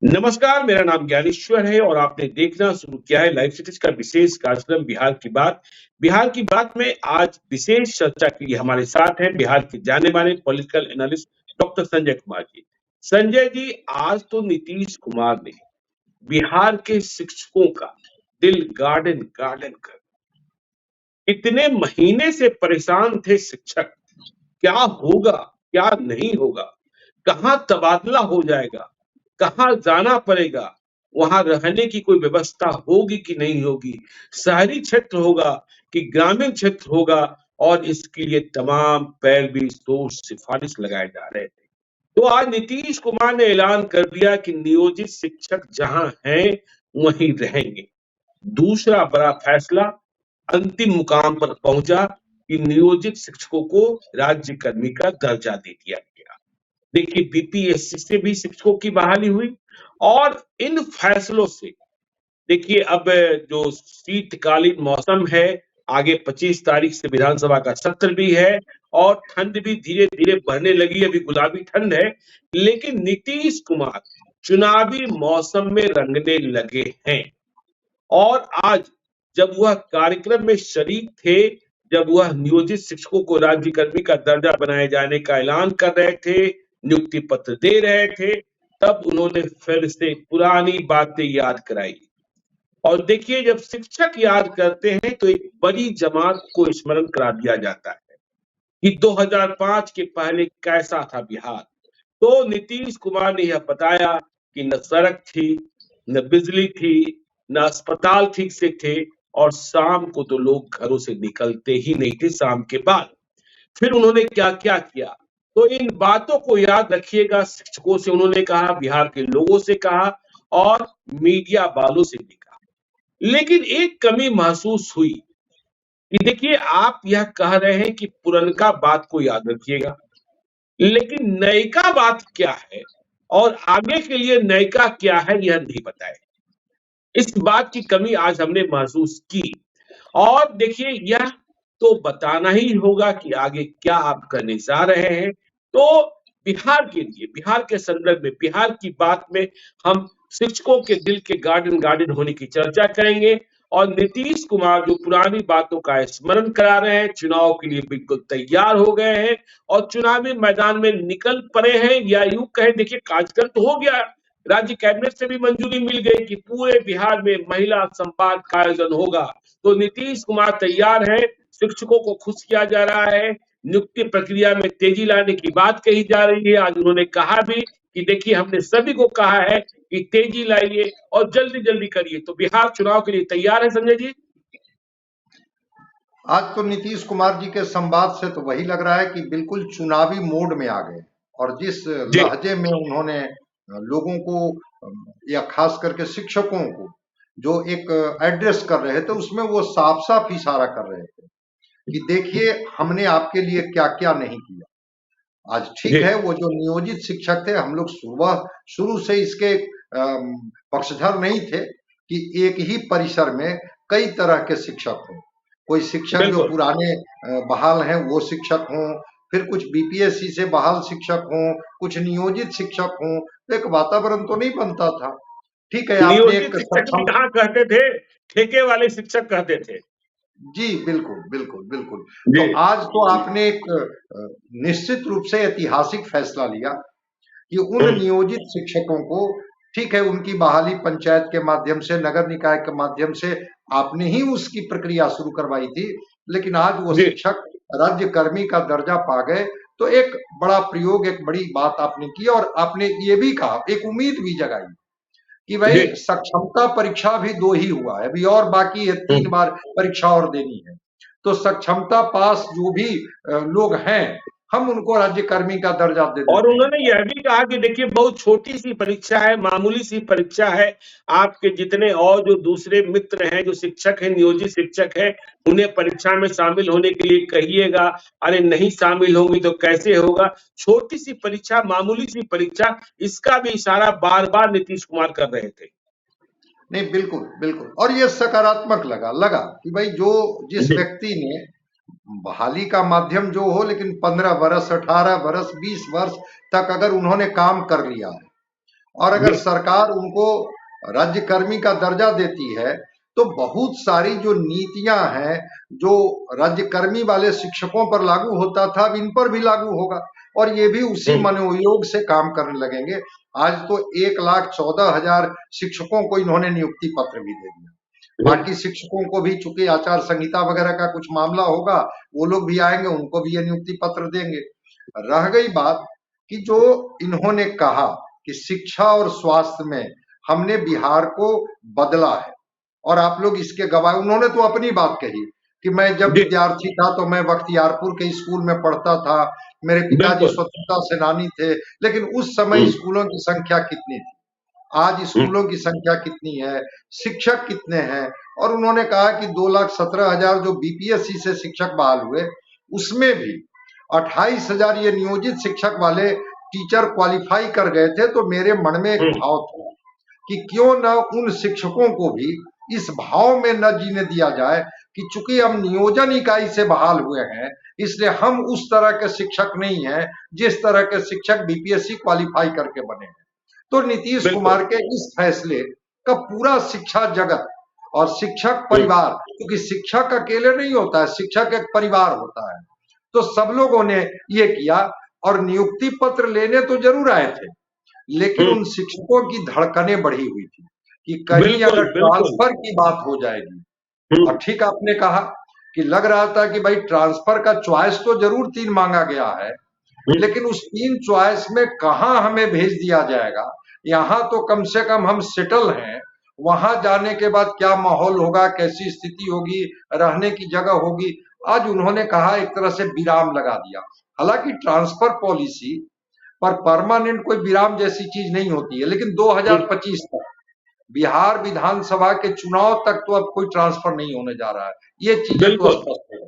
नमस्कार, मेरा नाम ज्ञानेश्वर है और आपने देखना शुरू किया है लाइव सिटीज का विशेष कार्यक्रम बिहार की बात। बिहार की बात में आज विशेष चर्चा के लिए हमारे साथ हैं बिहार के जाने माने political analyst doctor Sanjay Kumar ji. Sanjay ji, आज तो नीतीश कुमार ने बिहार के शिक्षकों का दिल गार्डन गार्डन कर, इतने महीने से परेशान थे शिक्षक, क्या होगा क्या नहीं होगा, कहाँ तबादला हो जाएगा, कहाँ जाना पड़ेगा, वहां रहने की कोई व्यवस्था होगी कि नहीं होगी, शहरी क्षेत्र होगा कि ग्रामीण क्षेत्र होगा, और इसके लिए तमाम पैरवी सोच सिफारिश लगाए जा रहे थे। तो आज नीतीश कुमार ने ऐलान कर दिया कि नियोजित शिक्षक जहां हैं वहीं रहेंगे। दूसरा बड़ा फैसला अंतिम मुकाम पर पहुंचा कि नियोजित शिक्षकों को राज्य कर्मी का दर्जा दे दिया गया। देखिए, बीपीएससी से भी शिक्षकों की बहाली हुई और इन फैसलों से देखिए अब जो शीतकालीन मौसम है, आगे 25 तारीख से विधानसभा का सत्र भी है और ठंड भी धीरे धीरे बढ़ने लगी। अभी गुलाबी ठंड है, लेकिन नीतीश कुमार चुनावी मौसम में रंगने लगे हैं। और आज जब वह कार्यक्रम में शरीक थे, जब वह नियोजित शिक्षकों को राज्य कर्मी का दर्जा बनाए जाने का ऐलान कर रहे थे, नियुक्ति पत्र दे रहे थे, तब उन्होंने फिर से पुरानी बातें याद कराई। और देखिए, जब शिक्षक याद करते हैं तो एक बड़ी जमात को स्मरण करा दिया जाता है कि 2005 के पहले कैसा था बिहार। तो नीतीश कुमार ने यह बताया कि न सड़क थी, न बिजली थी, न अस्पताल ठीक से थे, और शाम को तो लोग घरों से निकलते ही नहीं थे शाम के बाद। फिर उन्होंने क्या क्या किया, तो इन बातों को याद रखिएगा। शिक्षकों से उन्होंने कहा, बिहार के लोगों से कहा और मीडिया वालों से भी कहा। लेकिन एक कमी महसूस हुई कि देखिए, आप यह कह रहे हैं कि पुरनका बात को याद रखिएगा, लेकिन नयिका बात क्या है और आगे के लिए नयिका क्या है यह नहीं बताए। इस बात की कमी आज हमने महसूस की। और देखिए, यह तो बताना ही होगा कि आगे क्या आप करने जा रहे हैं। तो बिहार के लिए, बिहार के संदर्भ में, बिहार की बात में हम शिक्षकों के दिल के गार्डन गार्डन होने की चर्चा करेंगे। और नीतीश कुमार जो पुरानी बातों का स्मरण करा रहे हैं, चुनाव के लिए बिल्कुल तैयार हो गए हैं और चुनावी मैदान में निकल पड़े हैं, या यूं कहें, देखिए कार्यक्रम तो हो गया, राज्य कैबिनेट से भी मंजूरी मिल गई कि पूरे बिहार में महिला संवाद का आयोजन होगा। तो नीतीश कुमार तैयार है, शिक्षकों को खुश किया जा रहा है, नियुक्ति प्रक्रिया में तेजी लाने की बात कही जा रही है। आज उन्होंने कहा भी कि देखिए, हमने सभी को कहा है कि तेजी लाइए और जल्दी जल्दी करिए। तो बिहार चुनाव के लिए तैयार है संजय जी। आज तो नीतीश कुमार जी के संवाद से तो वही लग रहा है कि बिल्कुल चुनावी मोड में आ गए, और जिस लहजे में उन्होंने लोगों को या खास करके शिक्षकों को जो एक एड्रेस कर रहे थे, उसमें वो साफ साफ इशारा कर रहे थे कि देखिए हमने आपके लिए क्या क्या नहीं किया। आज ठीक है, वो जो नियोजित शिक्षक थे, हम लोग शुरू से इसके पक्षधर नहीं थे कि एक ही परिसर में कई तरह के शिक्षक हों। कोई शिक्षक जो पुराने बहाल हैं वो शिक्षक हों, फिर कुछ बीपीएससी से बहाल शिक्षक हों, कुछ नियोजित शिक्षक हों, एक वातावरण तो नहीं बनता था। ठीक है, आपने एक कहाँ कहते थे, ठेके वाले शिक्षक कहते थे। जी बिल्कुल बिल्कुल बिल्कुल। तो आज तो आपने एक निश्चित रूप से ऐतिहासिक फैसला लिया कि उन नियोजित शिक्षकों को, ठीक है, उनकी बहाली पंचायत के माध्यम से, नगर निकाय के माध्यम से आपने ही उसकी प्रक्रिया शुरू करवाई थी, लेकिन आज वो शिक्षक राज्य कर्मी का दर्जा पा गए। तो एक बड़ा प्रयोग, एक बड़ी बात आपने की, और आपने ये भी कहा, एक उम्मीद भी जगाई कि भाई सक्षमता परीक्षा भी 2 ही हुआ है, अभी और बाकी है, 3 बार परीक्षा और देनी है। तो सक्षमता पास जो भी लोग हैं, हम उनको राज्य कर्मी का दर्जा दे देते। और उन्होंने यह भी कहा कि देखिए, बहुत छोटी सी परीक्षा है, मामूली सी परीक्षा है। आपके जितने और जो दूसरे मित्र हैं, जो शिक्षक हैं, नियोजित शिक्षक हैं, उन्हें परीक्षा में शामिल होने के लिए कहिएगा। अरे नहीं शामिल होंगे तो कैसे होगा, छोटी सी परीक्षा, मामूली सी परीक्षा, इसका भी इशारा बार बार नीतीश कुमार कर रहे थे। नहीं, बिल्कुल बिल्कुल, और ये सकारात्मक लगा कि भाई जिस व्यक्ति ने बहाली का माध्यम जो हो, लेकिन 15 वर्ष, 18 वर्ष, 20 वर्ष तक अगर उन्होंने काम कर लिया है और अगर सरकार उनको राज्यकर्मी का दर्जा देती है तो बहुत सारी जो नीतियां हैं जो राज्यकर्मी वाले शिक्षकों पर लागू होता था अब इन पर भी लागू होगा और ये भी उसी मनोयोग से काम करने लगेंगे। आज तो 1,14,000 शिक्षकों को इन्होंने नियुक्ति पत्र भी दे दिया। बाकी शिक्षकों को भी चूंकि आचार संहिता वगैरह का कुछ मामला होगा वो लोग भी आएंगे, उनको भी ये नियुक्ति पत्र देंगे। रह गई बात कि जो इन्होंने कहा कि शिक्षा और स्वास्थ्य में हमने बिहार को बदला है और आप लोग इसके गवाह। उन्होंने तो अपनी बात कही कि मैं जब विद्यार्थी था तो मैं बख्तियारपुर के स्कूल में पढ़ता था, मेरे पिताजी स्वतंत्रता सेनानी थे, लेकिन उस समय स्कूलों की संख्या कितनी थी, आज स्कूलों की संख्या कितनी है, शिक्षक कितने हैं। और उन्होंने कहा कि 2,17,000 जो बीपीएससी से शिक्षक बहाल हुए उसमें भी 28,000 ये नियोजित शिक्षक वाले टीचर क्वालिफाई कर गए थे। तो मेरे मन में एक भाव था कि क्यों न उन शिक्षकों को भी इस भाव में न जीने दिया जाए कि चूंकि हम नियोजन इकाई से बहाल हुए हैं इसलिए हम उस तरह के शिक्षक नहीं हैं जिस तरह के शिक्षक बीपीएससी क्वालिफाई करके बने हैं। तो नीतीश कुमार के इस फैसले का पूरा शिक्षा जगत और शिक्षक परिवार, क्योंकि शिक्षक अकेले नहीं होता है, शिक्षक एक परिवार होता है, तो सब लोगों ने ये किया और नियुक्ति पत्र लेने तो जरूर आए थे लेकिन उन शिक्षकों की धड़कनें बढ़ी हुई थी कि कहीं अगर ट्रांसफर की बात हो जाएगी। और ठीक आपने कहा कि लग रहा था कि भाई ट्रांसफर का चॉइस तो जरूर 3 मांगा गया है लेकिन उस 3 चॉइस में कहां हमें भेज दिया जाएगा, यहां तो कम से कम हम सेटल हैं, वहां जाने के बाद क्या माहौल होगा, कैसी स्थिति होगी, रहने की जगह होगी। आज उन्होंने कहा एक तरह से विराम लगा दिया। हालांकि ट्रांसफर पॉलिसी पर परमानेंट कोई विराम जैसी चीज नहीं होती है, लेकिन 2025 तक बिहार विधानसभा के चुनाव तक तो अब कोई ट्रांसफर नहीं होने जा रहा है, ये चीजें तो स्पष्ट है।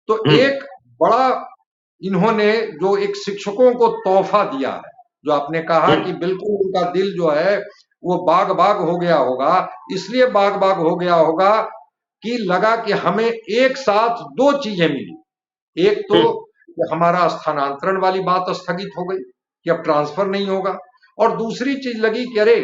तो एक बड़ा इन्होंने जो एक शिक्षकों को तोहफा दिया है, जो आपने कहा कि बिल्कुल उनका दिल जो है वो बाग बाग हो गया होगा, इसलिए बाग बाग हो गया होगा कि लगा कि हमें एक साथ 2 चीजें मिली। एक तो हमारा स्थानांतरण वाली बात स्थगित हो गई कि अब ट्रांसफर नहीं होगा, और दूसरी चीज लगी कि अरे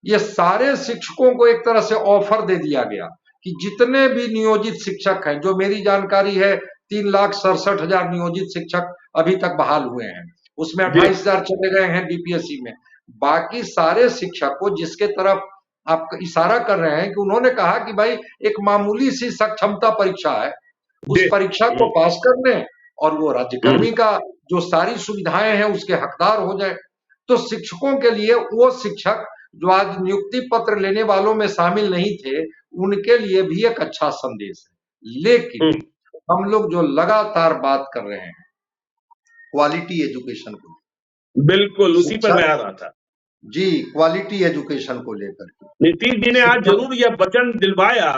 ये सारे शिक्षकों को एक तरह से ऑफर दे दिया गया कि जितने भी नियोजित शिक्षक हैं, जो मेरी जानकारी है 3,67,000 नियोजित शिक्षक अभी तक बहाल हुए हैं, उसमें 28,000 चले गए हैं बीपीएससी में, बाकी सारे शिक्षक को जिसके तरफ आप इशारा कर रहे हैं कि उन्होंने कहा कि भाई एक मामूली सी सक्षमता परीक्षा है, उस परीक्षा को पास कर लें और वो राज्यकर्मी का जो सारी सुविधाएं हैं उसके हकदार हो जाए। तो शिक्षकों के लिए वो शिक्षक जो आज नियुक्ति पत्र लेने वालों में शामिल नहीं थे उनके लिए भी एक अच्छा संदेश है। लेकिन हम लोग जो लगातार बात कर रहे हैं क्वालिटी एजुकेशन को, बिल्कुल उसी पर मैं आ रहा था जी, क्वालिटी एजुकेशन को लेकर के नीतीश जी ने आज जरूर यह वचन दिलवाया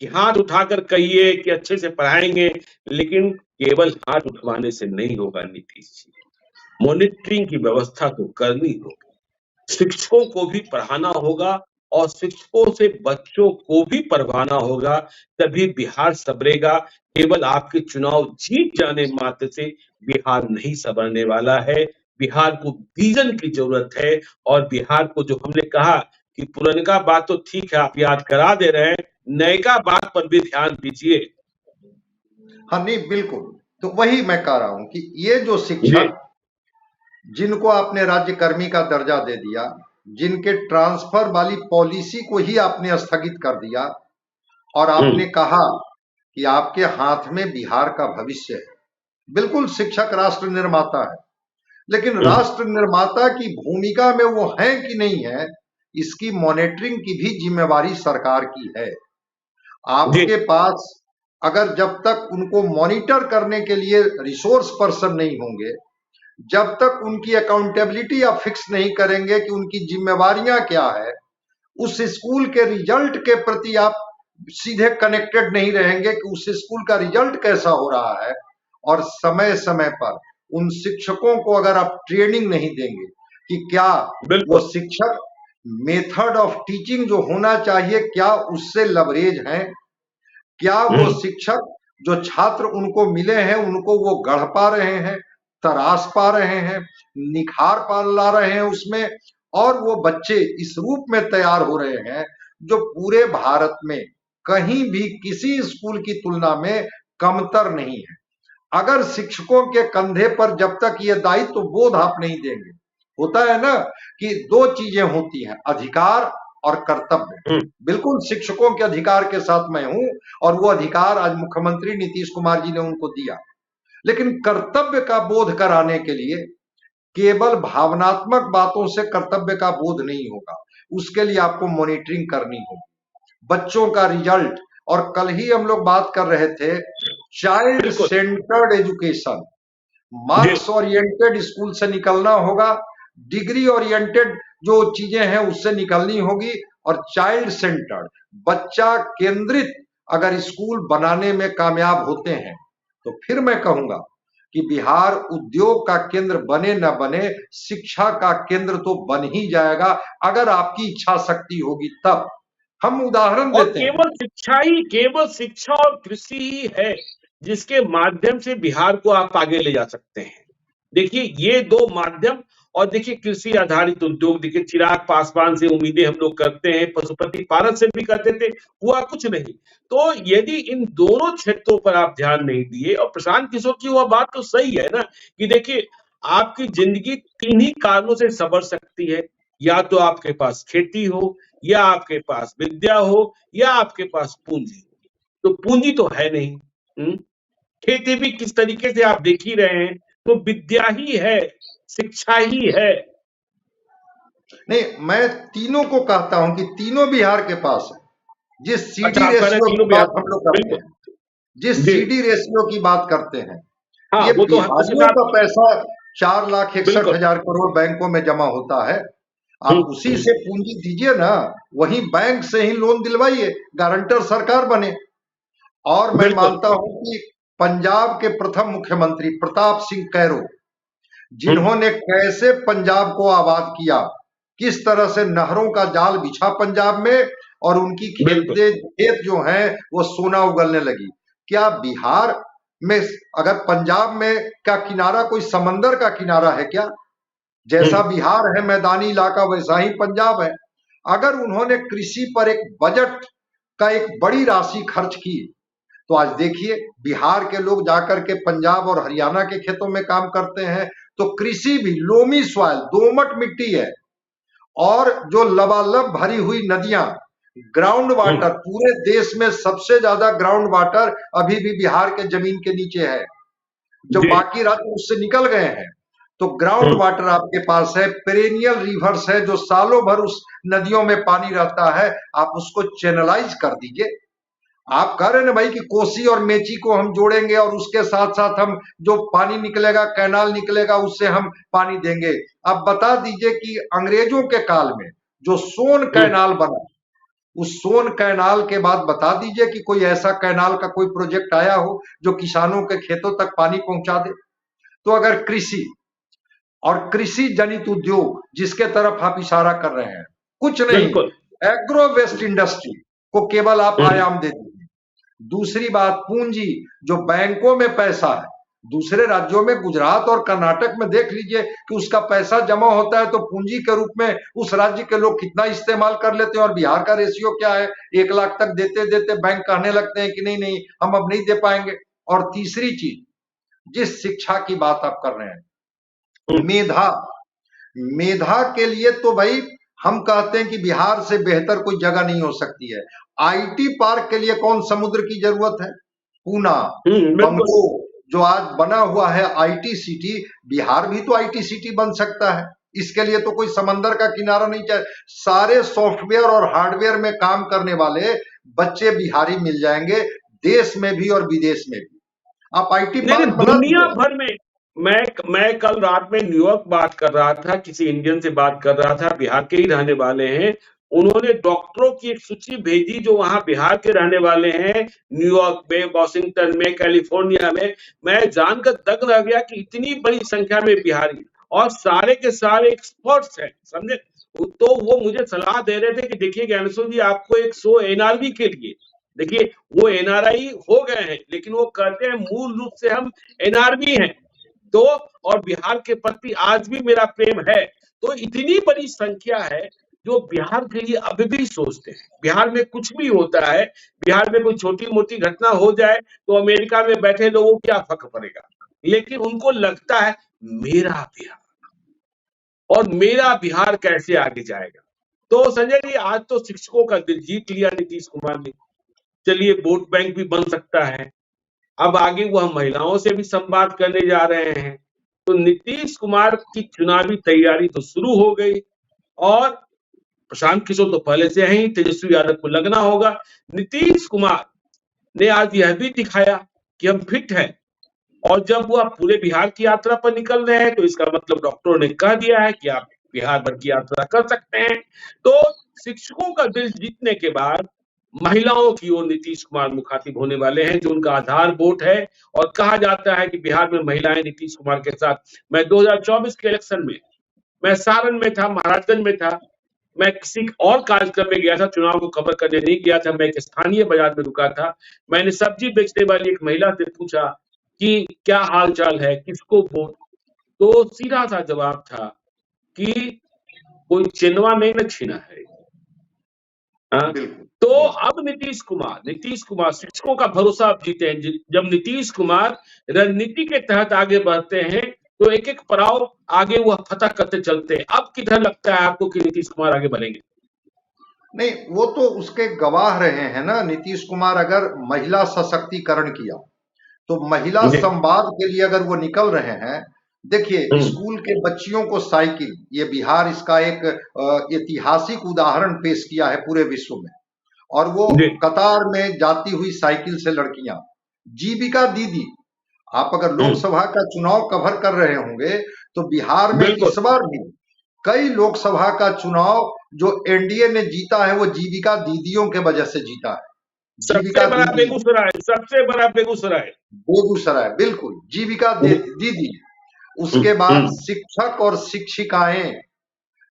कि हाथ उठाकर कहिए कि अच्छे से पढ़ाएंगे, लेकिन केवल हाथ उठवाने से नहीं होगा नीतीश जी, मॉनिटरिंग की व्यवस्था तो करनी होगी, शिक्षकों को भी पढ़ाना होगा और शिक्षकों से बच्चों को भी पढ़वाना होगा, तभी बिहार संवरेगा। केवल आपके चुनाव जीत जाने मात्र से बिहार नहीं संवरने वाला है, बिहार को विजन की जरूरत है। और बिहार को जो हमने कहा कि पुरनका बात तो ठीक है आप याद करा दे रहे हैं, नयका बात पर भी ध्यान दीजिए। हाँ नहीं बिल्कुल, तो वही मैं कह रहा हूं कि ये जो शिक्षक जिनको आपने राज्यकर्मी का दर्जा दे दिया, जिनके ट्रांसफर वाली पॉलिसी को ही आपने स्थगित कर दिया और आपने कहा कि आपके हाथ में बिहार का भविष्य है। बिल्कुल शिक्षक राष्ट्र निर्माता है, लेकिन राष्ट्र निर्माता की भूमिका में वो है कि नहीं है, इसकी मॉनिटरिंग की भी जिम्मेवारी सरकार की है। आपके पास अगर जब तक उनको मॉनिटर करने के लिए रिसोर्स पर्सन नहीं होंगे, जब तक उनकी अकाउंटेबिलिटी आप फिक्स नहीं करेंगे कि उनकी जिम्मेवारियां क्या है, उस स्कूल के रिजल्ट के प्रति आप सीधे कनेक्टेड नहीं रहेंगे कि उस स्कूल का रिजल्ट कैसा हो रहा है, और समय समय पर उन शिक्षकों को अगर आप ट्रेनिंग नहीं देंगे कि क्या वो शिक्षक मेथड ऑफ टीचिंग जो होना चाहिए क्या उससे लवरेज है, क्या वो शिक्षक जो छात्र उनको मिले हैं उनको वो गढ़ पा रहे हैं, तराश पा रहे हैं, निखार पा ला रहे हैं उसमें, और वो बच्चे इस रूप में तैयार हो रहे हैं जो पूरे भारत में कहीं भी किसी स्कूल की तुलना में कमतर नहीं है। अगर शिक्षकों के कंधे पर जब तक ये दायित्व बोध आप नहीं देंगे, होता है ना कि दो चीजें होती हैं, अधिकार और कर्तव्य। बिल्कुल शिक्षकों के अधिकार के साथ मैं हूं और वो अधिकार आज मुख्यमंत्री नीतीश कुमार जी ने उनको दिया, लेकिन कर्तव्य का बोध कराने के लिए केवल भावनात्मक बातों से कर्तव्य का बोध नहीं होगा, उसके लिए आपको मॉनिटरिंग करनी होगी बच्चों का रिजल्ट। और कल ही हम लोग बात कर रहे थे child centred education, marks oriented school से निकलना होगा, डिग्री ओरिएंटेड जो चीजें हैं उससे निकलनी होगी, और चाइल्ड सेंटर्ड बच्चा केंद्रित अगर स्कूल बनाने में कामयाब होते हैं तो फिर मैं कहूंगा कि बिहार उद्योग का केंद्र बने न बने, शिक्षा का केंद्र तो बन ही जाएगा अगर आपकी इच्छा शक्ति होगी तब। हम उदाहरण देते हैं, केवल शिक्षा और कृषि ही है जिसके माध्यम से बिहार को आप आगे ले जा सकते हैं। देखिए ये दो माध्यम, और देखिए कृषि आधारित उद्योग, देखिए चिराग पासवान से उम्मीदें हम लोग करते हैं, पशुपति पारस से भी करते थे, हुआ कुछ नहीं। तो यदि इन दोनों क्षेत्रों पर आप ध्यान नहीं दिए, और प्रशांत किशोर की वह बात तो सही है ना कि देखिए आपकी जिंदगी तीन ही कारणों से संवर सकती है, या तो आपके पास खेती हो, या आपके पास विद्या हो, या आपके पास पूंजी हो। तो पूंजी तो है नहीं। खेती भी किस तरीके से आप देख ही रहे हैं, तो विद्या ही है, शिक्षा ही है। नहीं, मैं तीनों को कहता हूं कि तीनों बिहार के पास है। जिस सीडी अच्छा, रेशियो की बात हम लोग करते बिल्कुल हैं, जिस सीडी रेशियो की बात करते हैं, हाँ, ये वो तो बिहारियों का पैसा 4,61,000 करोड़ बैंकों में जमा होता है। आप उसी से पूंजी दीजिए ना, वही बैंक से ही लोन दिलवाइए, गारंटर सरकार बने। और मैं मानता हूं कि पंजाब के प्रथम मुख्यमंत्री प्रताप सिंह कैरो, जिन्होंने कैसे पंजाब को आबाद किया, किस तरह से नहरों का जाल बिछा पंजाब में, और उनकी खेत जो हैं वो सोना उगलने लगी। क्या बिहार में, अगर पंजाब में क्या किनारा कोई समंदर का किनारा है क्या? जैसा बिहार है मैदानी इलाका, वैसा ही पंजाब है। अगर उन्होंने कृषि पर एक बजट का एक बड़ी राशि खर्च की, तो आज देखिए बिहार के लोग जाकर के पंजाब और हरियाणा के खेतों में काम करते हैं, तो कृषि भी लोमी सॉइल, दोमट मिट्टी है, और जो लबालब भरी हुई नदियां, ग्राउंड वाटर, पूरे देश में सबसे ज्यादा ग्राउंड वाटर अभी भी बिहार के जमीन के नीचे है, जो बाकी राज्य उससे निकल गए हैं। तो ग्राउंड वाटर आपके पास है, पेरेनियल रिवर्स है, जो सालों भर उस नदियों में पानी रहता है, आप उसको चैनलाइज कर दीजिए। आप कह रहे हैं ना भाई कि कोसी और मेची को हम जोड़ेंगे और उसके साथ साथ हम जो पानी निकलेगा, कैनाल निकलेगा, उससे हम पानी देंगे। अब बता दीजिए कि अंग्रेजों के काल में जो सोन कैनाल बना, उस सोन कैनाल के बाद बता दीजिए कि कोई ऐसा कैनाल का कोई प्रोजेक्ट आया हो जो किसानों के खेतों तक पानी पहुंचा दे। तो अगर कृषि और कृषि जनित उद्योग जिसके तरफ आप इशारा कर रहे हैं, कुछ नहीं, एग्रो वेस्ट इंडस्ट्री को केवल आप आयाम दे दीजिए। दूसरी बात, पूंजी, जो बैंकों में पैसा है, दूसरे राज्यों में, गुजरात और कर्नाटक में देख लीजिए कि उसका पैसा जमा होता है तो पूंजी के रूप में उस राज्य के लोग कितना इस्तेमाल कर लेते हैं। और बिहार का रेशियो क्या है, 1 लाख तक देते देते बैंक कहने लगते हैं कि नहीं नहीं हम अब नहीं दे पाएंगे। और तीसरी चीज, जिस शिक्षा की बात आप कर रहे हैं, मेधा के लिए तो भाई हम कहते हैं कि बिहार से बेहतर कोई जगह नहीं हो सकती है। आईटी पार्क के लिए कौन समुद्र की जरूरत है? पूना, बंगलोर जो आज बना हुआ है आईटी सिटी, बिहार भी तो आईटी सिटी बन सकता है। इसके लिए तो कोई समंदर का किनारा नहीं चाहिए। सारे सॉफ्टवेयर और हार्डवेयर में काम करने वाले बच्चे बिहारी मिल जाएंगे, देश में भी और विदेश में भी। आप आईटी पार्क बना, दुनिया भर में। मैं कल रात में न्यूयॉर्क बात कर रहा था, किसी इंडियन से बात कर रहा था, बिहार के ही रहने वाले हैं। उन्होंने डॉक्टरों की एक सूची भेजी जो वहां बिहार के रहने वाले हैं, न्यूयॉर्क में, वॉशिंगटन में, कैलिफोर्निया में। मैं जानकर दंग रह गया कि इतनी बड़ी संख्या में बिहारी, और सारे के सारे एक्सपर्ट्स हैं, समझे। तो वो मुझे सलाह दे रहे थे कि देखिए ज्ञानेश्वर जी, आपको एक शो एनआरबी के लिए, देखिए वो एनआरआई हो गए हैं, लेकिन वो कहते हैं मूल रूप से हम एनआरबी हैं। तो और बिहार के प्रति आज भी मेरा प्रेम है। तो इतनी बड़ी संख्या है जो बिहार के लिए अभी भी सोचते हैं। बिहार में कुछ भी होता है, बिहार में कोई छोटी मोटी घटना हो जाए तो अमेरिका में बैठे लोगों को क्या फर्क पड़ेगा, लेकिन उनको लगता है मेरा बिहार और मेरा बिहार कैसे आगे जाएगा। तो संजय जी, आज तो शिक्षकों का दिल जीत लिया नीतीश कुमार ने। चलिए, वोट बैंक भी बन सकता है। अब आगे वह महिलाओं से भी संवाद करने जा रहे हैं। तो नीतीश कुमार की चुनावी तैयारी तो शुरू हो गई और प्रशांत किशोर तो पहले से ही, तेजस्वी यादव को लगना होगा। नीतीश कुमार ने आज यह भी दिखाया कि हम फिट हैं, और जब वह पूरे बिहार की यात्रा पर निकल रहे हैं तो इसका मतलब डॉक्टरों ने कह दिया है कि आप बिहार भर की यात्रा कर सकते हैं। तो शिक्षकों का दिल जीतने के बाद महिलाओं की ओर नीतीश कुमार मुखातिब होने वाले हैं, जो उनका आधार वोट है। और कहा जाता है कि बिहार में महिलाएं नीतीश कुमार के साथ, मैं 2024 के इलेक्शन में मैं सारण में था, महाराजगंज में था, मैं किसी और कार्यक्रम में गया था, चुनाव को कवर करने नहीं गया था, मैं एक स्थानीय बाजार में रुका था। मैंने सब्जी बेचने वाली एक महिला से पूछा कि क्या हाल चाल है, किसको वोट, तो सीधा सा जवाब था कि कोई चिनवा नहीं न छीना है। तो अब नीतीश कुमार शिक्षकों का भरोसा अब जीते हैं। जब नीतीश कुमार रणनीति के तहत आगे बढ़ते हैं तो एक एक पड़ाव आगे वह फतह करते चलते हैं। अब किधर लगता है आपको कि नीतीश कुमार आगे बढ़ेंगे? नहीं, वो तो उसके गवाह रहे हैं ना। नीतीश कुमार अगर महिला सशक्तिकरण किया तो महिला संवाद के लिए अगर वो निकल रहे हैं, देखिए स्कूल के बच्चियों को साइकिल, ये बिहार इसका एक ऐतिहासिक उदाहरण पेश किया है पूरे विश्व में। और वो कतार में जाती हुई साइकिल से लड़कियां, जीविका दीदी, आप अगर लोकसभा का चुनाव कवर कर रहे होंगे तो बिहार में इस बार भी कई लोकसभा का चुनाव जो एनडीए ने जीता है वो जीविका दीदियों के वजह से जीता है। सबसे बड़ा बेगूसराय, बिल्कुल, जीविका दीदी। उसके बाद शिक्षक और शिक्षिकाएं,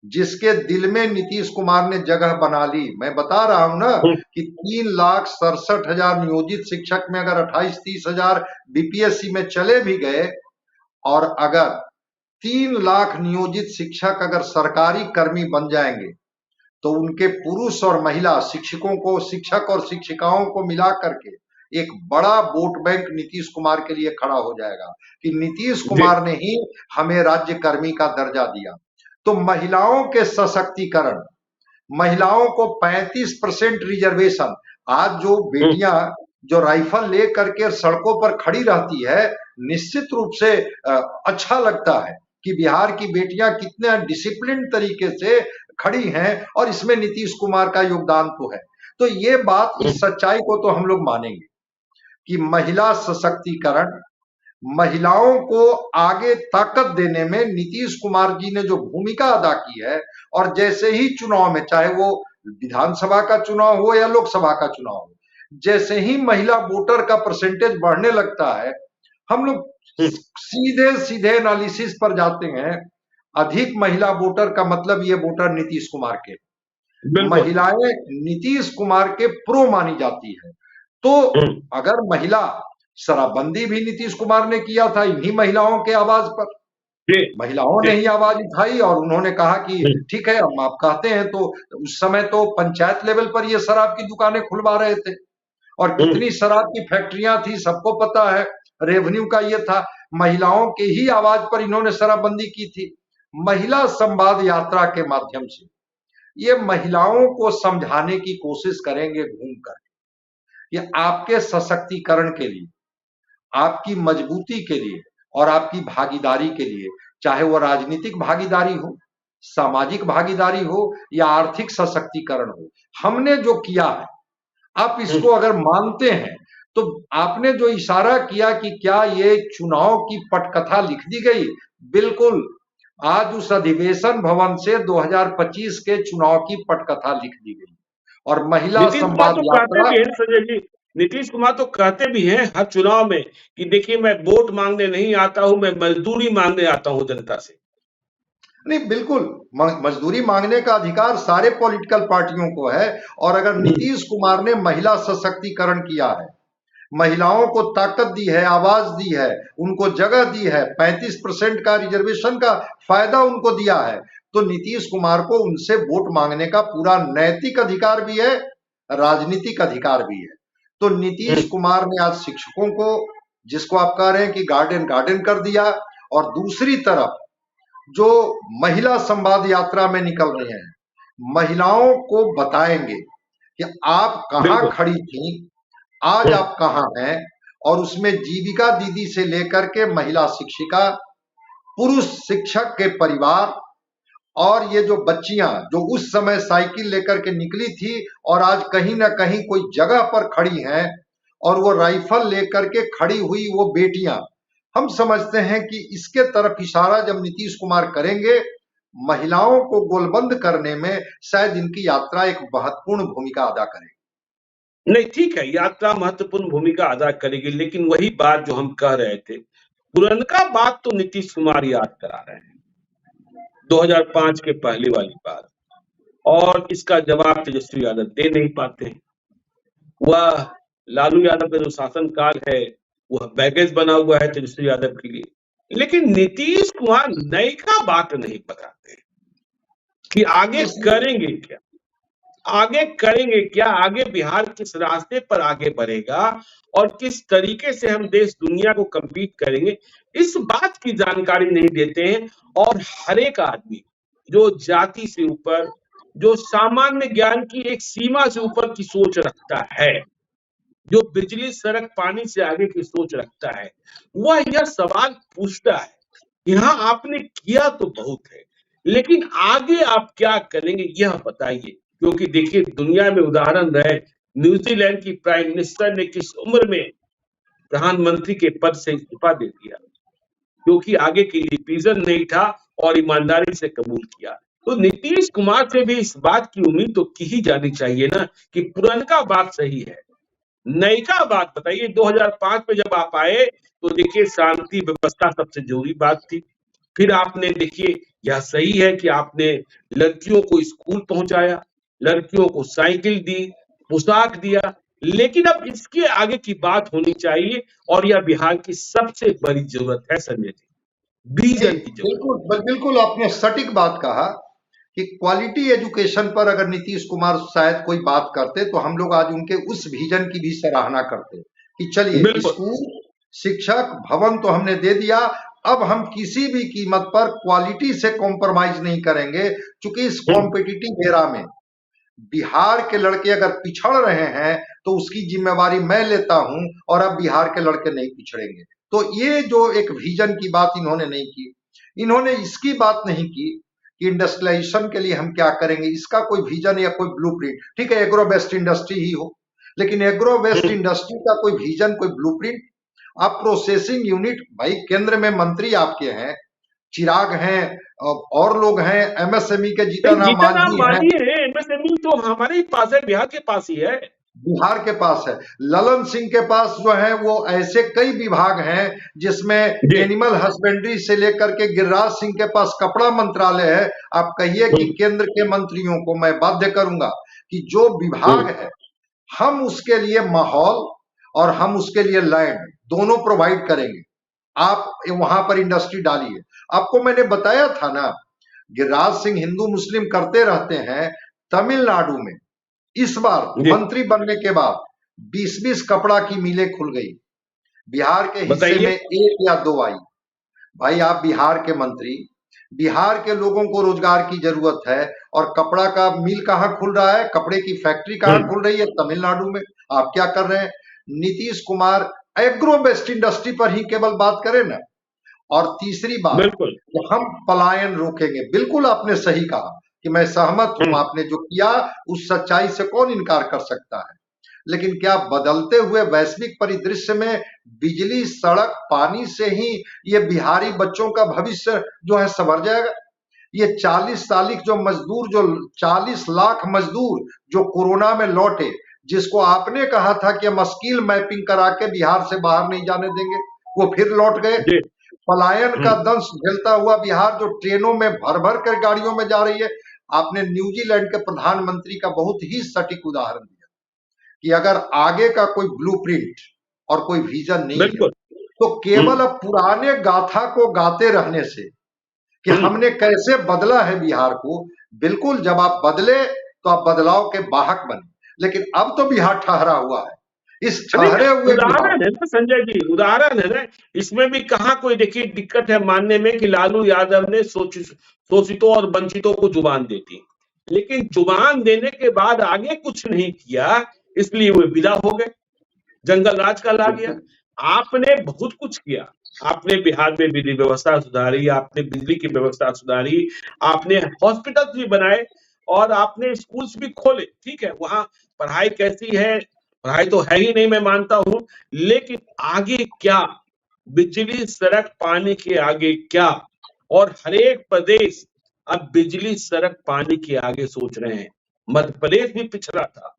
जिसके दिल में नीतीश कुमार ने जगह बना ली। मैं बता रहा हूं ना कि 3,67,000 नियोजित शिक्षक में अगर 28-30,000 बीपीएससी में चले भी गए, और अगर 3 लाख नियोजित शिक्षक अगर सरकारी कर्मी बन जाएंगे तो उनके पुरुष और महिला शिक्षकों को, शिक्षक और शिक्षिकाओं को मिला करके एक बड़ा वोट बैंक नीतीश कुमार के लिए खड़ा हो जाएगा कि नीतीश कुमार ने ही हमें राज्य कर्मी का दर्जा दिया। तो महिलाओं के सशक्तिकरण, महिलाओं को 35% रिजर्वेशन, आज जो बेटियां जो राइफल ले करके सड़कों पर खड़ी रहती है, निश्चित रूप से अच्छा लगता है कि बिहार की बेटियां कितने डिसिप्लिन तरीके से खड़ी हैं, और इसमें नीतीश कुमार का योगदान तो है। तो ये बात, इस सच्चाई को तो हम लोग मानेंगे कि महिला सशक्तिकरण, महिलाओं को आगे ताकत देने में नीतीश कुमार जी ने जो भूमिका अदा की है, और जैसे ही चुनाव में, चाहे वो विधानसभा का चुनाव हो या लोकसभा का चुनाव हो, जैसे ही महिला वोटर का परसेंटेज बढ़ने लगता है, हम लोग सीधे एनालिसिस पर जाते हैं। अधिक महिला वोटर का मतलब ये वोटर नीतीश कुमार के, महिलाएं नीतीश कुमार के प्रो मानी जाती है। तो अगर महिला, शराबबंदी भी नीतीश कुमार ने किया था इन्हीं महिलाओं के आवाज पर, महिलाओं ने ही आवाज उठाई और उन्होंने कहा कि ठीक है, हम आप कहते हैं। तो उस समय तो पंचायत लेवल पर ये शराब की दुकानें खुलवा रहे थे, और कितनी शराब की फैक्ट्रियां थी सबको पता है, रेवेन्यू का ये था। महिलाओं के ही आवाज पर इन्होंने शराबबंदी की थी। महिला संवाद यात्रा के माध्यम से ये महिलाओं को समझाने की कोशिश करेंगे घूम कर, ये आपके सशक्तिकरण के लिए, आपकी मजबूती के लिए और आपकी भागीदारी के लिए, चाहे वो राजनीतिक भागीदारी हो, सामाजिक भागीदारी हो या आर्थिक सशक्तिकरण हो, हमने जो किया है, आप इसको अगर मानते हैं तो आपने जो इशारा किया कि क्या ये चुनाव की पटकथा लिख दी गई, बिल्कुल। आज उस अधिवेशन भवन से 2025 के चुनाव की पटकथा लिख दी गई। और महिला संवाद यात्रा, नीतीश कुमार तो कहते भी हैं हर चुनाव में कि देखिए, मैं वोट मांगने नहीं आता हूं, मैं मजदूरी मांगने आता हूं जनता से। नहीं, बिल्कुल, मजदूरी मांगने का अधिकार सारे पॉलिटिकल पार्टियों को है। और अगर नीतीश कुमार ने महिला सशक्तिकरण किया है, महिलाओं को ताकत दी है, आवाज दी है, उनको जगह दी है, 35% का रिजर्वेशन का फायदा उनको दिया है। तो नीतीश कुमार को उनसे वोट मांगने का पूरा नैतिक अधिकार भी है, राजनीतिक अधिकार भी है। तो नीतीश कुमार ने आज शिक्षकों को, जिसको आप कह रहे हैं कि गार्डन गार्डन कर दिया, और दूसरी तरफ जो महिला संवाद यात्रा में निकल रहे हैं, महिलाओं को बताएंगे कि आप कहां खड़ी थी, आज आप कहां हैं, और उसमें जीविका दीदी से लेकर के महिला शिक्षिका, पुरुष शिक्षक के परिवार, और ये जो बच्चियां जो उस समय साइकिल लेकर के निकली थी और आज कहीं ना कहीं कोई जगह पर खड़ी हैं, और वो राइफल लेकर के खड़ी हुई वो बेटियां, हम समझते हैं कि इसके तरफ इशारा जब नीतीश कुमार करेंगे, महिलाओं को गोलबंद करने में शायद इनकी यात्रा एक महत्वपूर्ण भूमिका अदा करेगी। नहीं, ठीक है, यात्रा महत्वपूर्ण भूमिका अदा करेगी, लेकिन वही बात जो हम कह रहे थे, पुरनका बात तो नीतीश कुमार याद करा रहे हैं, 2005 के पहले वाली बात, और इसका जवाब तेजस्वी यादव दे नहीं पाते हैं। वह लालू यादव का जो शासनकाल है वह बैगेज बना हुआ है तेजस्वी यादव के लिए, लेकिन नीतीश कुमार नई का बात नहीं बताते कि आगे करेंगे क्या, आगे करेंगे क्या, आगे बिहार किस रास्ते पर आगे बढ़ेगा और किस तरीके से हम देश दुनिया को कम्पीट करेंगे, इस बात की जानकारी नहीं देते हैं। और हर एक आदमी जो जाति से ऊपर, जो सामान्य ज्ञान की एक सीमा से ऊपर की सोच रखता है, जो बिजली सड़क पानी से आगे की सोच रखता है, वह यह सवाल पूछता है, यहाँ आपने किया तो बहुत है, लेकिन आगे आप क्या करेंगे यह बताइए। क्योंकि देखिए, दुनिया में उदाहरण रहे, न्यूजीलैंड की प्राइम मिनिस्टर ने किस उम्र में प्रधानमंत्री के पद से इस्तीफा दे दिया, क्योंकि आगे के लिए विजन नहीं था और ईमानदारी से कबूल किया। तो नीतीश कुमार से भी इस बात की उम्मीद तो की ही जानी चाहिए ना कि पुरनका बात सही है, नयिका बात बताइए। 2005 में जब आप आए तो देखिए, शांति व्यवस्था सबसे जरूरी बात थी। फिर आपने देखिए, यह सही है कि आपने लड़कियों को स्कूल पहुंचाया, लड़कियों को साइकिल दी, पोशाक दिया, लेकिन अब इसके आगे की बात होनी चाहिए, और यह बिहार की सबसे बड़ी जरूरत है संजय जी, विजन की जरूरत। बिल्कुल आपने सटीक बात कहा कि क्वालिटी एजुकेशन पर अगर नीतीश कुमार शायद कोई बात करते तो हम लोग आज उनके उस विजन की भी सराहना करते कि चलिए, स्कूल, शिक्षक, भवन तो हमने दे दिया, अब हम किसी भी कीमत पर क्वालिटी से कॉम्प्रोमाइज नहीं करेंगे, क्योंकि इस कॉम्पिटिटिव एरा में बिहार के लड़के अगर पिछड़ रहे हैं तो उसकी जिम्मेवारी मैं लेता हूं, और अब बिहार के लड़के नहीं पिछड़ेंगे। तो ये जो एक विजन की बात इन्होंने नहीं की, इन्होंने इसकी बात नहीं की कि इंडस्ट्रियलाइजेशन के लिए हम क्या करेंगे, इसका कोई विजन या कोई ब्लूप्रिंट। ठीक है, एग्रो बेस्ड इंडस्ट्री ही हो, लेकिन एग्रो बेस्ड इंडस्ट्री का कोई विजन, कोई ब्लूप्रिंट। आप प्रोसेसिंग यूनिट, भाई केंद्र में मंत्री आपके हैं, चिराग हैं, और लोग हैं, एमएसएमई के जीतन मांझी हैं। एमएसएमई तो हमारे ही पास है, बिहार के पास ही है, बिहार के पास है। ललन सिंह के पास जो है वो ऐसे कई विभाग हैं जिसमें एनिमल हस्बेंड्री से लेकर के गिरिराज सिंह के पास कपड़ा मंत्रालय है। आप कहिए कि केंद्र के मंत्रियों को मैं बाध्य करूंगा कि जो विभाग है, हम उसके लिए माहौल और हम उसके लिए लैंड दोनों प्रोवाइड करेंगे, आप वहां पर इंडस्ट्री डालिए। आपको मैंने बताया था ना, गिरिराज सिंह हिंदू मुस्लिम करते रहते हैं। तमिलनाडु में इस बार मंत्री बनने के बाद 20-20 कपड़ा की मिलें खुल गई, बिहार के हिस्से में 1 या 2 आई। भाई आप बिहार के मंत्री, बिहार के लोगों को रोजगार की जरूरत है, और कपड़ा का मिल कहां खुल रहा है, कपड़े की फैक्ट्री कहां खुल रही है? तमिलनाडु में। आप क्या कर रहे हैं? Nitish Kumar agro based industry पर ही केवल बात करें ना। और तीसरी बात, तो हम पलायन रोकेंगे। बिल्कुल आपने सही कहा कि मैं सहमत हूं, आपने जो किया उस सच्चाई से कौन इनकार कर सकता है। लेकिन क्या बदलते हुए वैश्विक परिदृश्य में बिजली, सड़क, पानी से ही ये बिहारी बच्चों का भविष्य जो है संवर जाएगा? ये 40 लाख मजदूर जो कोरोना में लौटे, जिसको आपने कहा था कि हम स्किल मैपिंग करा के बिहार से बाहर नहीं जाने देंगे, वो फिर लौट गए। पलायन का दंश झेलता हुआ बिहार जो ट्रेनों में भर भर कर गाड़ियों में जा रही है। आपने न्यूजीलैंड के प्रधानमंत्री का बहुत ही सटीक उदाहरण दिया कि अगर आगे का कोई ब्लूप्रिंट और कोई विजन नहीं है। बिल्कुल। तो केवल अब पुराने गाथा को गाते रहने से कि हमने कैसे बदला है बिहार को, बिल्कुल जब आप बदले तो आप बदलाव के वाहक बने, लेकिन अब तो बिहार ठहरा हुआ है। इस नहीं, ठहरे हुए बिहार, उदाहरण है ना संजय जी, उदाहरण है ना। इसमें भी कहाँ कोई देखिए दिक्कत है मानने में कि लालू यादव ने शोषितों और वंचितों को जुबान दे दी, लेकिन जुबान देने के बाद आगे कुछ नहीं किया, इसलिए वो विदा हो गए, जंगल राज का ला गया। बिल्कुल आपने बहुत कुछ किया, आपने बिहार में विधि व्यवस्था सुधारी, आपने बिजली की व्यवस्था सुधारी, आपने हॉस्पिटल भी बनाए और आपने स्कूल्स भी खोले। ठीक है, वहां पढ़ाई कैसी है, पढ़ाई तो है ही नहीं, मैं मानता हूं, लेकिन आगे क्या, बिजली सड़क पानी के आगे क्या? और हरेक प्रदेश अब बिजली सड़क पानी के आगे सोच रहे हैं। मध्य प्रदेश भी पिछड़ा था,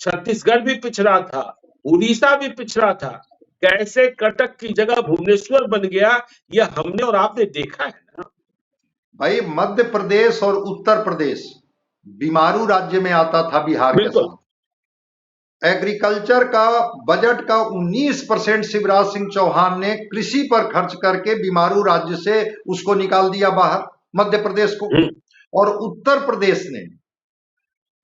छत्तीसगढ़ भी पिछड़ा था, उड़ीसा भी पिछड़ा था, कैसे कटक की जगह भुवनेश्वर बन गया, यह हमने और आपने देखा है ना। भाई, मध्य प्रदेश और उत्तर प्रदेश बीमारू राज्य में आता था बिहार के बिल्कुल। साथ। एग्रीकल्चर का बजट का 19% शिवराज सिंह चौहान ने कृषि पर खर्च करके बीमारू राज्य से उसको निकाल दिया बाहर, मध्य प्रदेश को। और उत्तर प्रदेश ने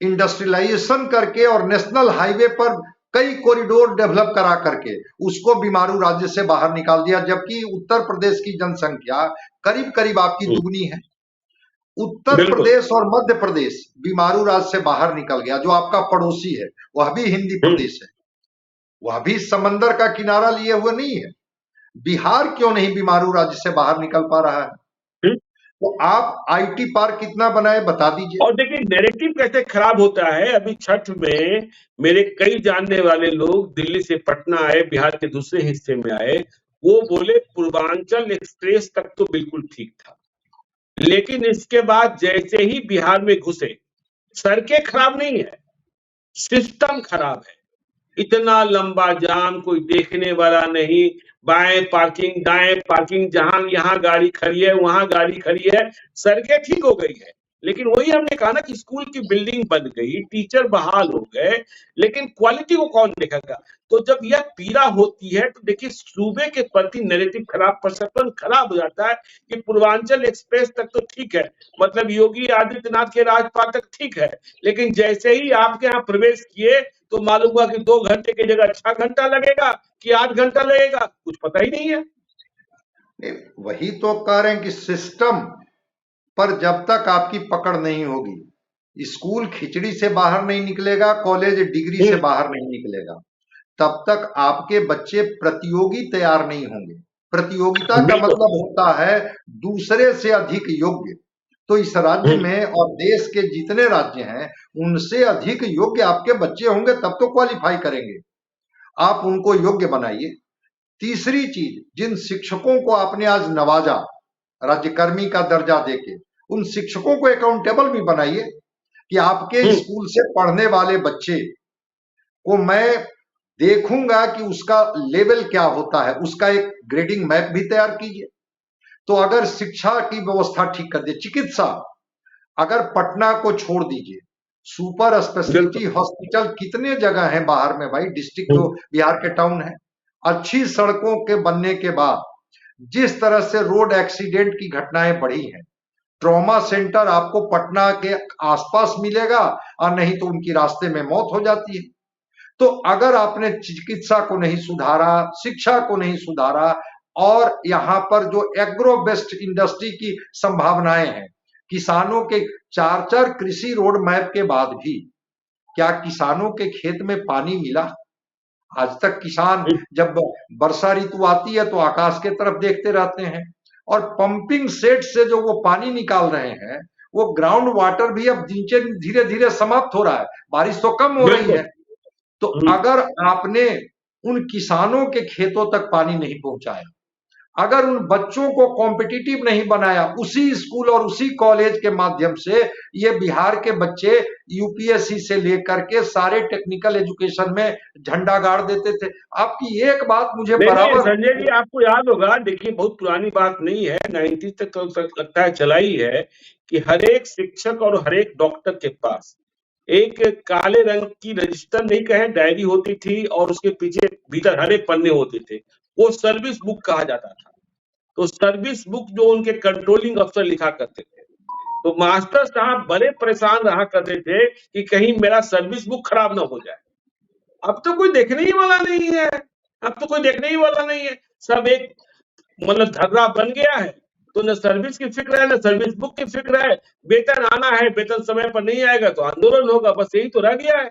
इंडस्ट्रियलाइजेशन करके और नेशनल हाईवे पर कई कॉरिडोर डेवलप करा करके उसको बीमारू राज्य से बाहर निकाल दिया, जबकि उत्तर प्रदेश की जनसंख्या करीब करीब आपकी दुगनी है। उत्तर प्रदेश और मध्य प्रदेश बीमारू राज्य से बाहर निकल गया। जो आपका पड़ोसी है वह भी हिंदी प्रदेश है, वह भी समंदर का किनारा लिए हुए नहीं है। बिहार क्यों नहीं बीमारू राज्य से बाहर निकल पा रहा है? तो आप आईटी पार्क कितना बनाए बता दीजिए। और देखिए नैरेटिव कैसे खराब होता है। अभी छठ में मेरे कई जानने वाले लोग दिल्ली से पटना आए, बिहार के दूसरे हिस्से में आए, वो बोले पूर्वांचल एक्सप्रेस तक तो बिल्कुल ठीक था, लेकिन इसके बाद जैसे ही बिहार में घुसे, सड़कें खराब नहीं है, सिस्टम खराब है। इतना लंबा जाम, कोई देखने वाला नहीं, बाएं पार्किंग दाएं पार्किंग, जहां यहां गाड़ी खड़ी है वहां गाड़ी खड़ी है। सड़कें ठीक हो गई है, लेकिन वही हमने कहा ना कि स्कूल की बिल्डिंग बन गई, टीचर बहाल हो गए, लेकिन क्वालिटी को कौन देखेगा? तो जब यह पीड़ा होती है तो देखिए सूबे के प्रति नैरेटिव खराब, परसेप्शन खराब हो जाता है कि पूर्वांचल एक्सप्रेस तक तो ठीक है, मतलब योगी आदित्यनाथ के राजपाट तक ठीक है, लेकिन जैसे ही आपके यहाँ प्रवेश किए तो मालूम हुआ कि 2 घंटे की जगह 6 घंटा लगेगा कि 8 घंटा लगेगा, कुछ पता ही नहीं है। वही तो कह रहे हैं कि सिस्टम पर जब तक आपकी पकड़ नहीं होगी, स्कूल खिचड़ी से बाहर नहीं निकलेगा, कॉलेज डिग्री से बाहर नहीं निकलेगा, तब तक आपके बच्चे प्रतियोगी तैयार नहीं होंगे। प्रतियोगिता का मतलब होता है दूसरे से अधिक योग्य। तो इस राज्य में और देश के जितने राज्य हैं उनसे अधिक योग्य आपके बच्चे होंगे, तब तो क्वालिफाई करेंगे। आप उनको योग्य बनाइए। तीसरी चीज, जिन शिक्षकों को आपने आज नवाजा राज्यकर्मी का दर्जा देके, उन शिक्षकों को अकाउंटेबल भी बनाइए कि आपके स्कूल से पढ़ने वाले बच्चे को मैं देखूंगा कि उसका लेवल क्या होता है, उसका एक ग्रेडिंग मैप भी तैयार कीजिए। तो अगर शिक्षा की व्यवस्था ठीक कर दे, चिकित्सा, अगर पटना को छोड़ दीजिए, सुपर स्पेशलिटी हॉस्पिटल कितने जगह हैं बाहर में भाई, डिस्ट्रिक्ट तो बिहार के टाउन है। अच्छी सड़कों के बनने के बाद जिस तरह से रोड एक्सीडेंट की घटनाएं बढ़ी हैं, ट्रॉमा सेंटर आपको पटना के आसपास मिलेगा और नहीं तो उनकी रास्ते में मौत हो जाती है। तो अगर आपने चिकित्सा को नहीं सुधारा, शिक्षा को नहीं सुधारा, और यहाँ पर जो एग्रो बेस्ड इंडस्ट्री की संभावनाएं हैं, किसानों के 4-4 कृषि रोड मैप के बाद भी क्या किसानों के खेत में पानी मिला? आज तक किसान जब वर्षा ऋतु आती है तो आकाश के तरफ देखते रहते हैं, और पंपिंग सेट से जो वो पानी निकाल रहे हैं, वो ग्राउंड वाटर भी अब धीरे धीरे समाप्त हो रहा है, बारिश तो कम हो रही है। तो अगर आपने उन किसानों के खेतों तक पानी नहीं पहुंचाया, अगर उन बच्चों को कॉम्पिटिटिव नहीं बनाया, उसी स्कूल और उसी कॉलेज के माध्यम से ये बिहार के बच्चे यूपीएससी से लेकर के सारे टेक्निकल एजुकेशन में झंडा गाड़ देते थे। आपकी एक बात मुझे बराबर, संजय जी आपको याद होगा, देखिए बहुत पुरानी बात नहीं है, 90 तक लगता है चला ही है कि हर एक शिक्षक और हर एक डॉक्टर के पास एक काले रंग की रजिस्टर नहीं कहे डायरी होती थी और उसके पीछे भीतर हरे पन्ने होते थे, वो सर्विस बुक कहा जाता था। तो सर्विस बुक जो उनके कंट्रोलिंग अफसर लिखा करते थे, तो मास्टर साहब बड़े परेशान रहा करते थे कि कहीं मेरा सर्विस बुक खराब ना हो जाए। अब तो कोई देखने ही वाला नहीं है, अब तो कोई देखने ही वाला नहीं है, सब एक मतलब धर्रा बन गया है। तो न सर्विस की फिक्र है, न सर्विस बुक की फिक्र है। वेतन आना है, वेतन समय पर नहीं आएगा तो आंदोलन होगा, बस यही तो रह गया है।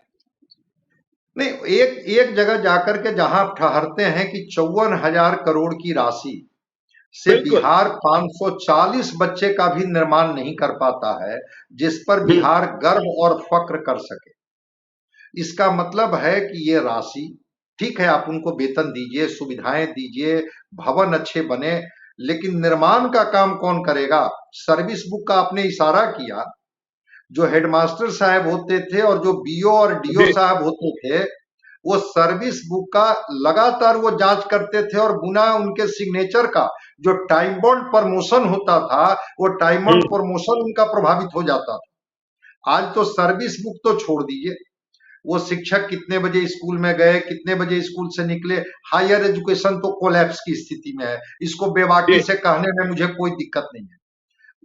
नहीं, एक एक जगह जाकर के जहां आप ठहरते हैं कि 54,000 करोड़ की राशि से बिल्कुल। बिहार 540 बच्चे का भी निर्माण नहीं कर पाता है, जिस पर हम्म। बिहार गर्व और फक्र कर सके। इसका मतलब है कि ये राशि, ठीक है, आप उनको वेतन दीजिए, सुविधाएं दीजिए, भवन अच्छे बने, लेकिन निर्माण का काम कौन करेगा? सर्विस बुक का आपने इशारा किया, जो हेडमास्टर साहब होते थे और जो बीओ और डीओ जी। साहब होते थे, वो सर्विस बुक का लगातार वो जांच करते थे और बिना उनके सिग्नेचर का जो टाइम बाउंड प्रमोशन होता था, वो टाइम बाउंड हम्म। प्रमोशन उनका प्रभावित हो जाता था। आज तो सर्विस बुक तो छोड़ दीजिए, वो शिक्षक कितने बजे स्कूल में गए, कितने बजे स्कूल से निकले, हायर एजुकेशन तो कोलैप्स की स्थिति में है। इसको बेबाकी जी। से कहने में मुझे कोई दिक्कत नहीं है।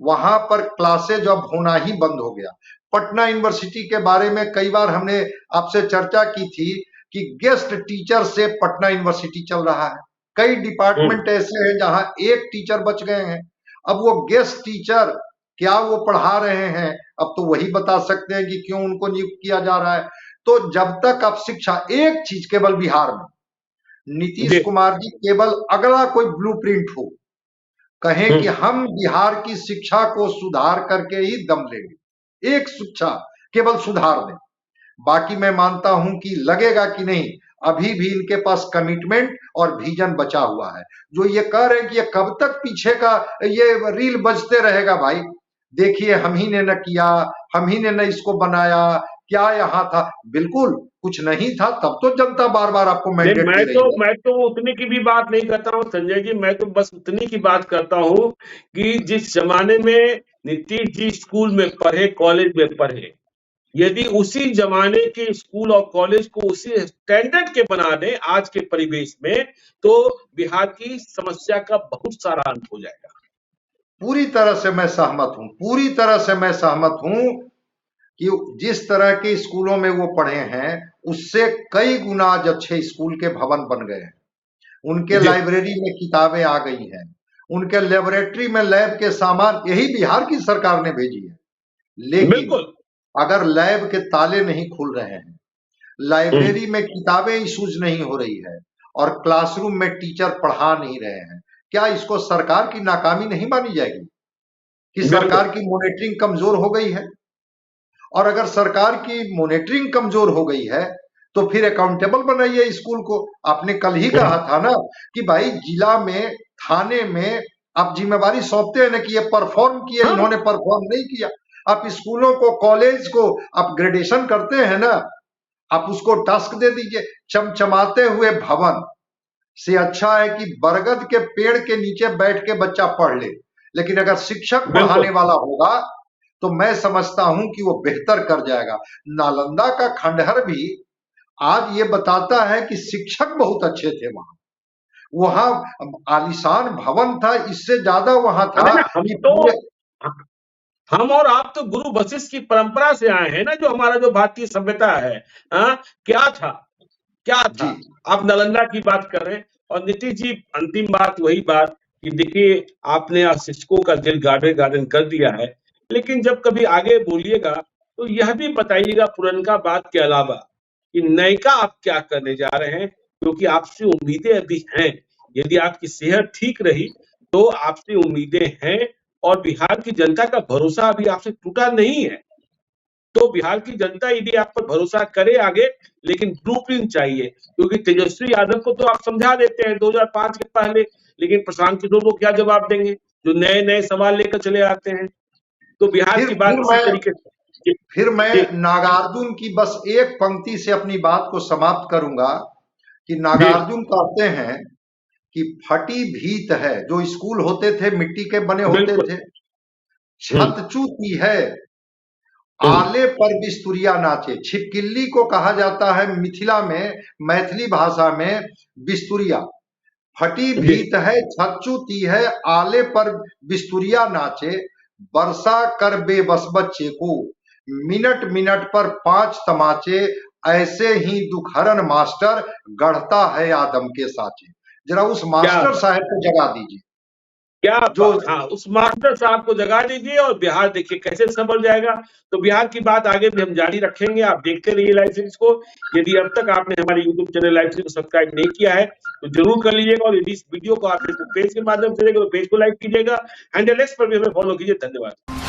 वहां पर क्लासेज अब होना ही बंद हो गया। पटना यूनिवर्सिटी के बारे में कई बार हमने आपसे चर्चा की थी कि गेस्ट टीचर से पटना यूनिवर्सिटी चल रहा है। कई हम्म। डिपार्टमेंट ऐसे हैं जहां एक टीचर बच गए हैं। अब वो गेस्ट टीचर क्या वो पढ़ा रहे हैं, अब तो वही बता सकते हैं कि क्यों उनको नियुक्त किया जा रहा है। तो जब तक अब शिक्षा, एक चीज केवल बिहार में नीतीश जी। कुमार जी केवल अगला कोई ब्लूप्रिंट हो, कहें कि हम्म। हम बिहार की शिक्षा को सुधार करके ही दम लेंगे, एक शिक्षा केवल सुधार दें। बाकी मैं मानता हूं कि लगेगा कि नहीं, अभी भी इनके पास कमिटमेंट और विजन बचा हुआ है। जो ये कह रहे हैं कि ये कब तक पीछे का ये रील बजते रहेगा, भाई देखिए हम ही ने न किया, हम ही ने न इसको बनाया, क्या यहाँ था? बिल्कुल कुछ नहीं था, तब तो जनता बार बार आपको नहीं, मैंडेट मैं दे तो रही है। मैं तो उतनी की भी बात नहीं करता हूँ संजय जी, मैं तो बस उतनी की बात करता हूँ कि जिस जमाने में नीतीश जी स्कूल में पढ़े, कॉलेज में पढ़े, यदि उसी जमाने के स्कूल और कॉलेज को उसी स्टैंडर्ड के बना दें आज के परिवेश में, तो बिहार की समस्या का बहुत सारा अंत हो जाएगा। पूरी तरह से मैं सहमत हूं, पूरी तरह से मैं सहमत हूं कि जिस तरह के स्कूलों में वो पढ़े हैं, उससे कई गुना आज अच्छे स्कूल के भवन बन गए हैं। उनके जी। लाइब्रेरी में किताबें आ गई हैं, उनके लेबोरेटरी में लैब के सामान यही बिहार की सरकार ने भेजी है। लेकिन बिल्कुल। अगर लैब के ताले नहीं खुल रहे हैं, हम्म। लाइब्रेरी में किताबें इशूज नहीं हो रही है और क्लासरूम में टीचर पढ़ा नहीं रहे हैं, क्या इसको सरकार की नाकामी नहीं मानी जाएगी कि बिल्कुल। सरकार की मॉनिटरिंग कमजोर हो गई है? और अगर सरकार की मॉनिटरिंग कमजोर हो गई है, तो फिर अकाउंटेबल बनाइए स्कूल को। आपने कल ही कहा हम्म। था ना कि भाई जिला में, थाने में आप जिम्मेवारी सौंपते हैं ना कि ये परफॉर्म किए, हाँ। इन्होंने परफॉर्म नहीं किया। आप स्कूलों को, कॉलेज को आप ग्रेडेशन करते हैं ना, आप उसको टास्क दे दीजिए। चमचमाते हुए भवन से अच्छा है कि बरगद के पेड़ के नीचे बैठ के बच्चा पढ़ ले। लेकिन अगर शिक्षक बिल्कुल। पढ़ाने वाला होगा तो मैं समझता हूं कि वो बेहतर कर जाएगा। नालंदा का खंडहर भी आज ये बताता है कि शिक्षक बहुत अच्छे थे वहां। वहां आलीशान भवन था, इससे ज्यादा वहां था अरे ना, कि पूरे, हम और आप तो गुरु वशिष्ठ की परंपरा से आए हैं ना, जो हमारा जो भारतीय सभ्यता है। हाँ, क्या था, क्या था। जी आप नालंदा की बात कर रहे हैं। और नीतीश जी, अंतिम बात वही बात कि देखिए, आपने आज शिक्षकों का दिल गार्डन गार्डन कर दिया है, लेकिन जब कभी आगे बोलिएगा तो यह भी बताइएगा पुरनका बात के अलावा कि नयका आप क्या करने जा रहे हैं, क्योंकि आपसे उम्मीदें अभी हैं। यदि आपकी सेहत ठीक रही तो आपसे उम्मीदें हैं, और बिहार की जनता का भरोसा अभी आपसे टूटा नहीं है। तो बिहार की जनता यदि आप पर भरोसा करे आगे, लेकिन ब्लूप्रिंट चाहिए, क्योंकि तेजस्वी यादव को तो आप समझा देते हैं 2005 के पहले, लेकिन प्रशांत किशोर को क्या जवाब देंगे, जो नए नए सवाल लेकर चले आते हैं। तो बिहार फिर की फिर बात इसी मैं तरीके से। फिर मैं जी। नागार्जुन की बस एक पंक्ति से अपनी बात को समाप्त करूंगा कि जी। नागार्जुन कहते हैं कि फटी भीत है, जो स्कूल होते थे मिट्टी के बने होते बिल्कुल। थे, हम्म। छत चूती है आले पर बिस्तुरिया नाचे। छिपकिली को कहा जाता है मिथिला में, मैथिली भाषा में बिस्तुरिया। फटी भीत है छच्चूती है, आले पर बिस्तुरिया नाचे। वर्षा कर बेबस बच्चे को, मिनट मिनट पर 5 तमाचे। ऐसे ही दुखहरन मास्टर गढ़ता है आदम के साचे। जरा उस मास्टर साहब को जगा दीजिए। क्या हाँ, उस मास्टर साहब को जगा दीजिए और बिहार देखिए कैसे संभल जाएगा। तो बिहार की बात आगे भी हम जारी रखेंगे। आप देखते रहिए लाइव सीरीज को। यदि अब तक आपने हमारे यूट्यूब चैनल लाइव सीरीज को सब्सक्राइब नहीं किया है तो जरूर कर लीजिएगा, और यदि इस वीडियो को आप फेसबुक पेज के माध्यम से देखेंगे तो पेज को लाइक कीजिएगा। हैंडल एक्स पर भी हमें फॉलो कीजिए। धन्यवाद।